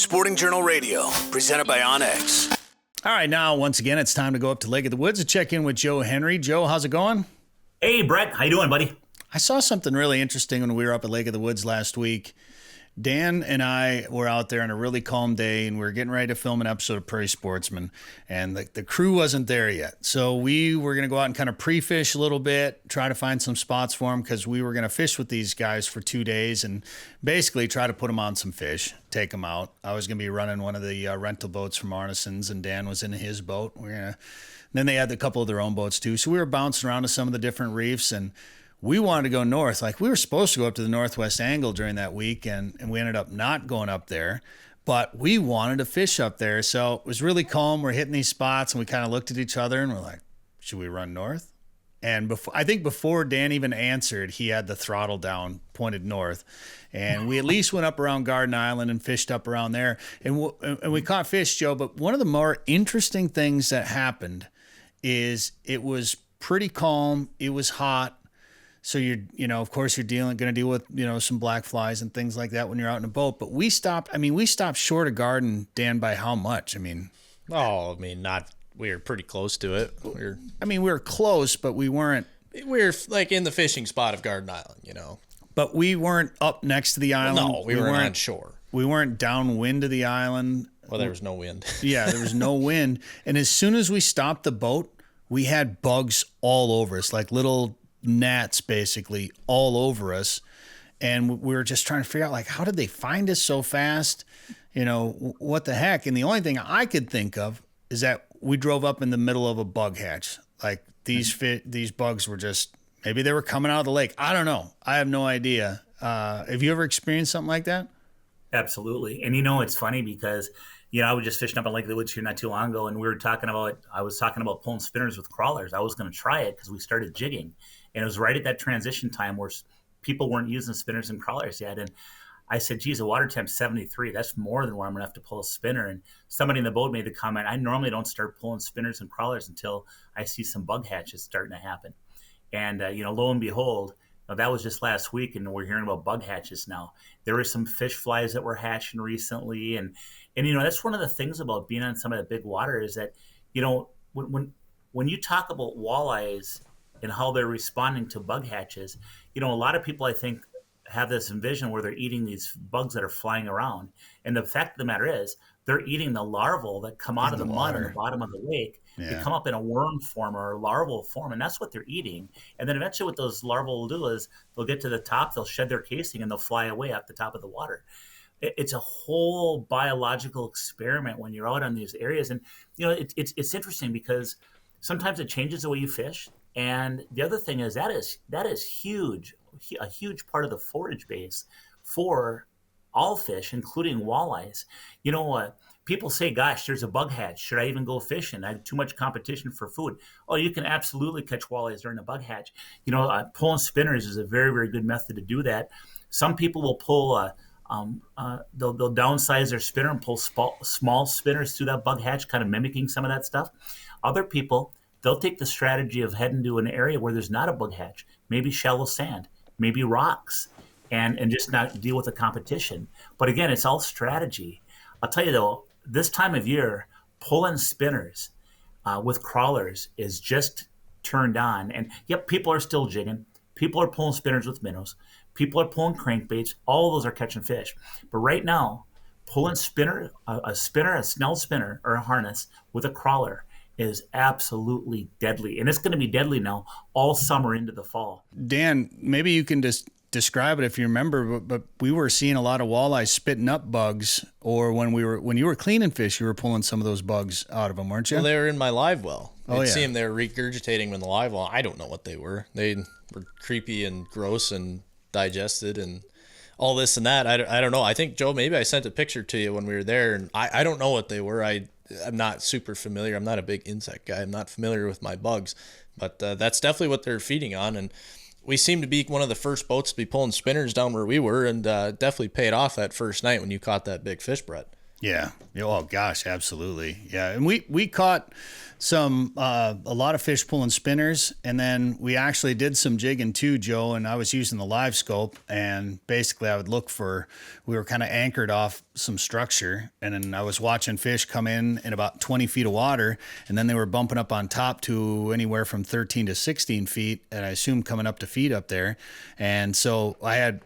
Sporting Journal Radio, presented by Onyx. All right, now, once again, it's time to go up to Lake of the Woods to check in with Joe Henry. Joe, how's it going? Hey, Brett. How you doing, buddy? I saw something really interesting when we were up at Lake of the Woods last week. Dan and I were out there on a really calm day, and we were getting ready to film an episode of Prairie Sportsman, and the crew wasn't there yet. So we were going to go out and kind of pre-fish a little bit, try to find some spots for them, because we were going to fish with these guys for 2 days and basically try to put them on some fish, take them out. I was going to be running one of the rental boats from Arneson's, and Dan was in his boat. Then they had a couple of their own boats too. So we were bouncing around to some of the different reefs, and we wanted to go north. Like, we were supposed to go up to the northwest angle during that week, and we ended up not going up there. But we wanted to fish up there. So it was really calm. We're hitting these spots, and we kind of looked at each other, and we're like, should we run north? And before Dan even answered, he had the throttle down, pointed north. And we at least went up around Garden Island and fished up around there. And we caught fish, Joe. But one of the more interesting things that happened is it was pretty calm. It was hot. So of course you're going to deal with, some black flies and things like that when you're out in a boat. But we stopped short of Garden, Dan, by how much? We were pretty close to it. We were close, but we weren't. We were like in the fishing spot of Garden Island, But we weren't up next to the island. No, we weren't on shore. We weren't downwind of the island. Well, there was no wind. Yeah, there was no wind. And as soon as we stopped the boat, we had bugs all over us, like little gnats basically all over us. And we were just trying to figure out, like, how did they find us so fast? What the heck? And the only thing I could think of is that we drove up in the middle of a bug hatch. Like, these bugs were just, maybe they were coming out of the lake. I don't know. I have no idea. Have you ever experienced something like that? Absolutely. And it's funny because, I was just fishing up on Lake of the Woods here not too long ago, and I was talking about pulling spinners with crawlers. I was going to try it because we started jigging. And it was right at that transition time where people weren't using spinners and crawlers yet. And I said, geez, the water temp's 73. That's more than where I'm going to have to pull a spinner. And somebody in the boat made the comment, I normally don't start pulling spinners and crawlers until I see some bug hatches starting to happen. And, lo and behold, that was just last week, and we're hearing about bug hatches now. There were some fish flies that were hatching recently. And that's one of the things about being on some of the big water is that, when you talk about walleyes and how they're responding to bug hatches, a lot of people, I think, have this envision where they're eating these bugs that are flying around. And the fact of the matter is, they're eating the larvae that come out of the mud on the bottom of the lake. Yeah. They come up in a worm form or a larval form, and that's what they're eating. And then eventually what those larvae will do is they'll get to the top, they'll shed their casing, and they'll fly away up the top of the water. It's a whole biological experiment when you're out on these areas. And, it's interesting because sometimes it changes the way you fish. And the other thing is that is huge, a huge part of the forage base for all fish, including walleyes. People say, gosh, there's a bug hatch. Should I even go fishing? I have too much competition for food. Oh, you can absolutely catch walleyes during the bug hatch. Pulling spinners is a very, very good method to do that. Some people will pull they'll downsize their spinner and pull small spinners through that bug hatch, kind of mimicking some of that stuff. Other people, they'll take the strategy of heading to an area where there's not a bug hatch, maybe shallow sand, maybe rocks, and just not deal with the competition. But again, it's all strategy. I'll tell you though, this time of year, pulling spinners with crawlers is just turned on. And yep, people are still jigging. People are pulling spinners with minnows. People are pulling crankbaits. All of those are catching fish. But right now, pulling a snell spinner or a harness with a crawler is absolutely deadly. And it's going to be deadly now all summer into the fall. Dan, maybe you can just describe it if you remember, but we were seeing a lot of walleyes spitting up bugs, or when you were cleaning fish, you were pulling some of those bugs out of them, weren't you? Well, they were in my live well. Oh, I'd yeah. see them, they were regurgitating in the live well. I don't know what they were. They were creepy and gross and digested and all this and that. I don't know. I think, Joe, maybe I sent a picture to you when we were there, and I don't know what they were. I'm not super familiar. I'm not a big insect guy. I'm not familiar with my bugs, but that's definitely what they're feeding on. And we seemed to be one of the first boats to be pulling spinners down where we were, and definitely paid off that first night when you caught that big fish, Brett. Yeah. Oh gosh, absolutely. Yeah. And we caught a lot of fish pulling spinners, and then we actually did some jigging too, Joe, and I was using the live scope, and basically we were kind of anchored off some structure, and then I was watching fish come in about 20 feet of water, and then they were bumping up on top to anywhere from 13 to 16 feet, and I assume coming up to feet up there. And so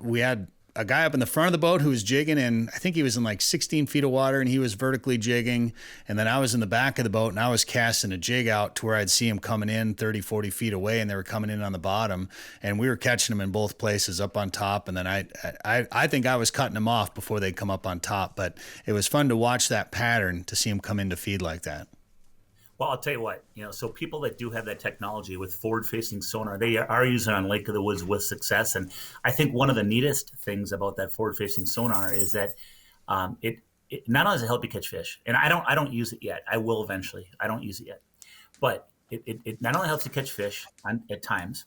we had a guy up in the front of the boat who was jigging, and I think he was in like 16 feet of water, and he was vertically jigging. And then I was in the back of the boat, and I was casting a jig out to where I'd see him coming in 30, 40 feet away, and they were coming in on the bottom. And we were catching them in both places, up on top. And then I think I was cutting them off before they'd come up on top. But it was fun to watch that pattern, to see them come in to feed like that. Well, I'll tell you what, so people that do have that technology with forward-facing sonar, they are using it on Lake of the Woods with success. And I think one of the neatest things about that forward-facing sonar is that it not only does it help you catch fish, and I don't use it yet. I will eventually. I don't use it yet, but it not only helps you catch fish at times.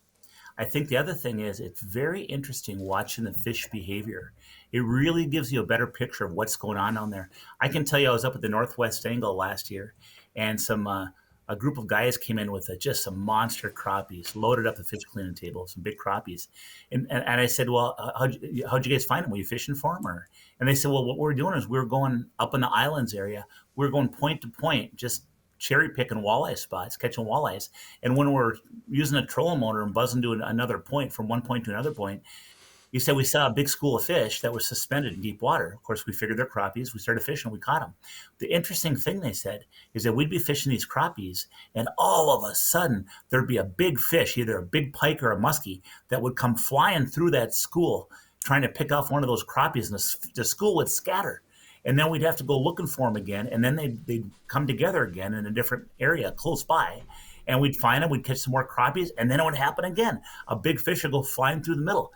I think the other thing is it's very interesting watching the fish behavior. It really gives you a better picture of what's going on down there. I can tell you, I was up at the Northwest Angle last year, and a group of guys came in with just some monster crappies, loaded up the fish cleaning table, some big crappies. And I said, well, how'd you guys find them? Were you fishing for them? And they said, well, what we're doing is we're going up in the islands area. We're going point to point, just cherry picking walleye spots, catching walleyes. And when we're using a trolling motor and buzzing to another point, from one point to another point, you said we saw a big school of fish that was suspended in deep water. Of course, we figured they're crappies. We started fishing. We caught them. The interesting thing, they said, is that we'd be fishing these crappies, and all of a sudden, there'd be a big fish, either a big pike or a muskie, that would come flying through that school, trying to pick off one of those crappies, and the school would scatter. And then we'd have to go looking for them again, and then they'd come together again in a different area close by. And we'd find them, we'd catch some more crappies, and then it would happen again. A big fish would go flying through the middle.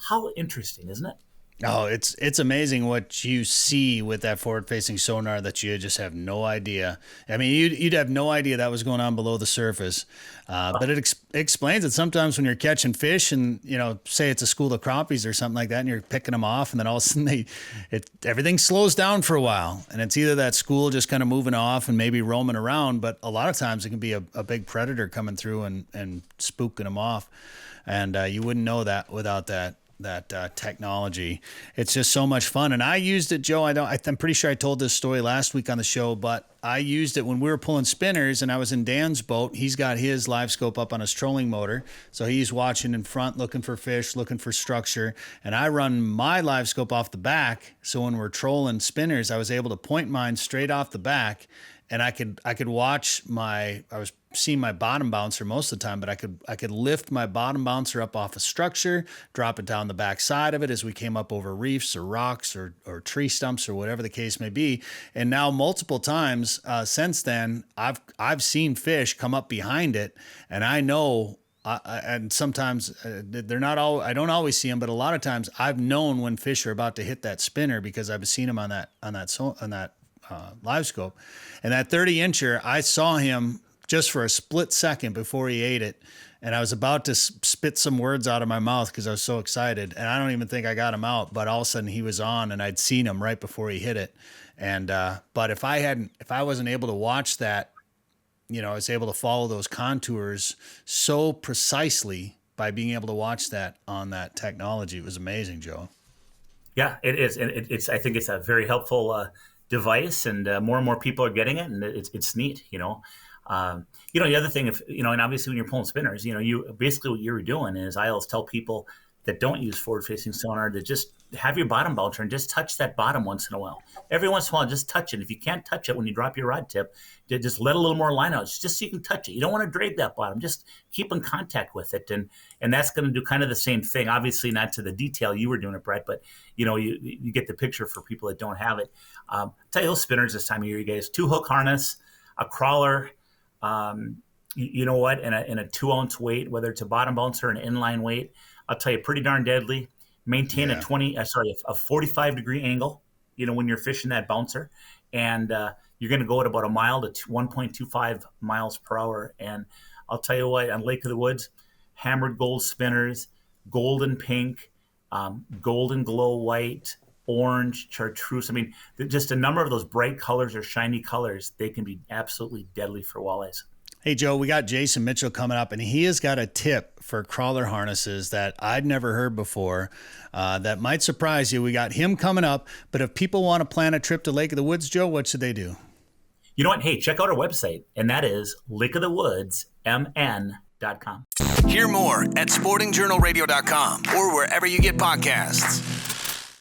How interesting, isn't it? Oh, it's amazing what you see with that forward-facing sonar that you just have no idea. I mean, you'd have no idea that was going on below the surface. But it explains it sometimes when you're catching fish and, say it's a school of crappies or something like that, and you're picking them off, and then all of a sudden everything slows down for a while. And it's either that school just kind of moving off and maybe roaming around, but a lot of times it can be a big predator coming through and spooking them off. And you wouldn't know that without that technology. It's just so much fun. And I used it, Joe. I'm pretty sure I told this story last week on the show, but I used it when we were pulling spinners, and I was in Dan's boat. He's got his live scope up on his trolling motor. So he's watching in front, looking for fish, looking for structure. And I run my live scope off the back. So when we're trolling spinners, I was able to point mine straight off the back, and I could watch I was seeing my bottom bouncer most of the time, but I could lift my bottom bouncer up off a structure, drop it down the back side of it as we came up over reefs or rocks or tree stumps or whatever the case may be. And now multiple times since then, I've seen fish come up behind it, and I know. And sometimes they're not all. I don't always see them, but a lot of times I've known when fish are about to hit that spinner because I've seen them on that live scope. And that 30-incher, I saw him just for a split second before he ate it, and I was about to spit some words out of my mouth because I was so excited, and I don't even think I got him out, but all of a sudden he was on, and I'd seen him right before he hit it. And but if I wasn't able to watch that, I was able to follow those contours so precisely by being able to watch that on that technology. It was amazing, Joe. Yeah, it is, and I think it's a very helpful device, and more people are getting it, and it's neat. The other thing, and obviously when you're pulling spinners, you basically what you're doing is I always tell people that don't use forward-facing sonar to just have your bottom bouncer and just touch that bottom once in a while. Every once in a while, just touch it. If you can't touch it when you drop your rod tip, just let a little more line out, just so you can touch it. You don't want to drag that bottom. Just keep in contact with it, and that's going to do kind of the same thing. Obviously, not to the detail you were doing it, Brett, but you get the picture for people that don't have it. Tell you those spinners this time of year, you guys: 2-hook harness, a crawler. You know what? In a 2-ounce weight, whether it's a bottom bouncer or an inline weight, I'll tell you, pretty darn deadly. Maintain a 45-degree angle, when you're fishing that bouncer. And you're going to go at about a mile to 1.25 miles per hour. And I'll tell you what, on Lake of the Woods, hammered gold spinners, golden pink, golden glow white, orange, chartreuse. I mean, just a number of those bright colors or shiny colors, they can be absolutely deadly for walleyes. Hey, Joe, we got Jason Mitchell coming up, and he has got a tip for crawler harnesses that I'd never heard before that might surprise you. We got him coming up, but if people want to plan a trip to Lake of the Woods, Joe, what should they do? You know what? Hey, check out our website, and that is lakeofthewoodsmn.com. Hear more at sportingjournalradio.com or wherever you get podcasts.